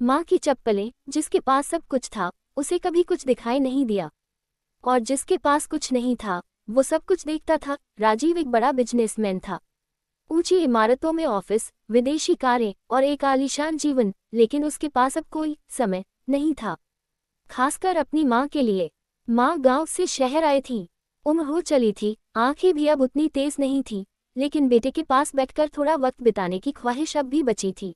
माँ की चप्पलें, जिसके पास सब कुछ था, उसे कभी कुछ दिखाई नहीं दिया। और जिसके पास कुछ नहीं था, वो सब कुछ देखता था। राजीव एक बड़ा बिजनेसमैन था। ऊंची इमारतों में ऑफिस, विदेशी कारें और एक आलीशान जीवन, लेकिन उसके पास अब कोई समय नहीं था, खासकर अपनी माँ के लिए। माँ गांव से शहर आई थी, उम्र हो चली थी, आंखें भी अब उतनी तेज नहीं थी, लेकिन बेटे के पास बैठकर थोड़ा वक्त बिताने की ख्वाहिश अब भी बची थी।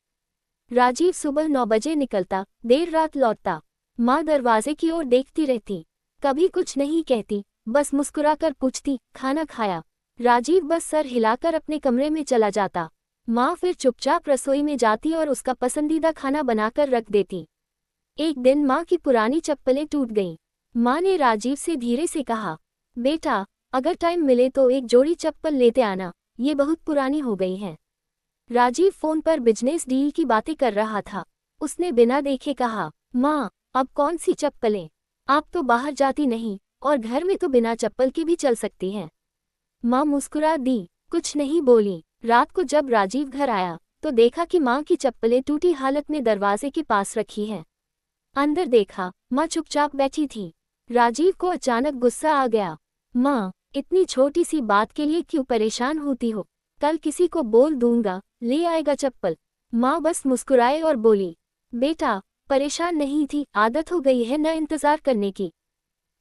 राजीव सुबह 9 बजे निकलता, देर रात लौटता। माँ दरवाजे की ओर देखती रहती, कभी कुछ नहीं कहती, बस मुस्कुराकर पूछती, खाना खाया? राजीव बस सर हिलाकर अपने कमरे में चला जाता। माँ फिर चुपचाप रसोई में जाती और उसका पसंदीदा खाना बनाकर रख देती। एक दिन माँ की पुरानी चप्पलें टूट गईं। माँ ने राजीव से धीरे से कहा, बेटा, अगर टाइम मिले तो एक जोड़ी चप्पल लेते आना, ये बहुत पुरानी हो गई हैं। राजीव फोन पर बिजनेस डील की बातें कर रहा था। उसने बिना देखे कहा, माँ, अब कौन सी चप्पलें? आप तो बाहर जाती नहीं, और घर में तो बिना चप्पल के भी चल सकती हैं। माँ मुस्कुरा दी, कुछ नहीं बोली। रात को जब राजीव घर आया, तो देखा कि माँ की चप्पलें टूटी हालत में दरवाजे के पास रखी हैं। अंदर देखा, माँ चुपचाप बैठी थी। राजीव को अचानक गुस्सा आ गया। माँ, इतनी छोटी सी बात के लिए क्यों परेशान होती हो? कल किसी को बोल दूंगा, ले आएगा चप्पल। माँ बस मुस्कुराए और बोली, बेटा, परेशान नहीं थी, आदत हो गई है न इंतजार करने की।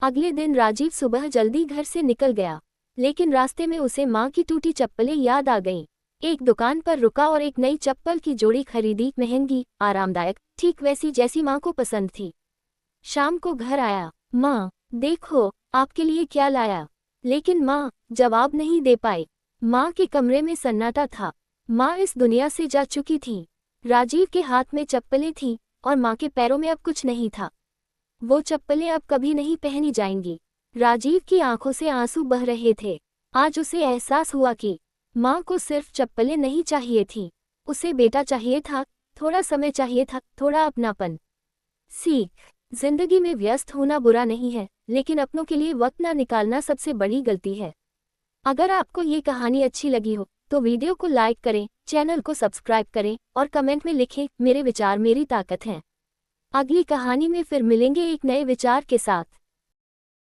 अगले दिन राजीव सुबह जल्दी घर से निकल गया, लेकिन रास्ते में उसे माँ की टूटी चप्पलें याद आ गईं। एक दुकान पर रुका और एक नई चप्पल की जोड़ी खरीदी, महंगी, आरामदायक, ठीक वैसी जैसी माँ को पसंद थी। शाम को घर आया, माँ, देखो, आपके लिए क्या लाया। लेकिन माँ जवाब नहीं दे पाई। माँ के कमरे में सन्नाटा था। माँ इस दुनिया से जा चुकी थी। राजीव के हाथ में चप्पलें थीं, और माँ के पैरों में अब कुछ नहीं था। वो चप्पलें अब कभी नहीं पहनी जाएंगी। राजीव की आंखों से आंसू बह रहे थे। आज उसे एहसास हुआ कि माँ को सिर्फ चप्पलें नहीं चाहिए थीं, उसे बेटा चाहिए था, थोड़ा समय चाहिए था, थोड़ा अपनापन। सीख, जिंदगी में व्यस्त होना बुरा नहीं है, लेकिन अपनों के लिए वक्त ना निकालना सबसे बड़ी गलती है। अगर आपको ये कहानी अच्छी लगी हो, तो वीडियो को लाइक करें, चैनल को सब्सक्राइब करें और कमेंट में लिखें, मेरे विचार मेरी ताकत हैं। अगली कहानी में फिर मिलेंगे एक नए विचार के साथ।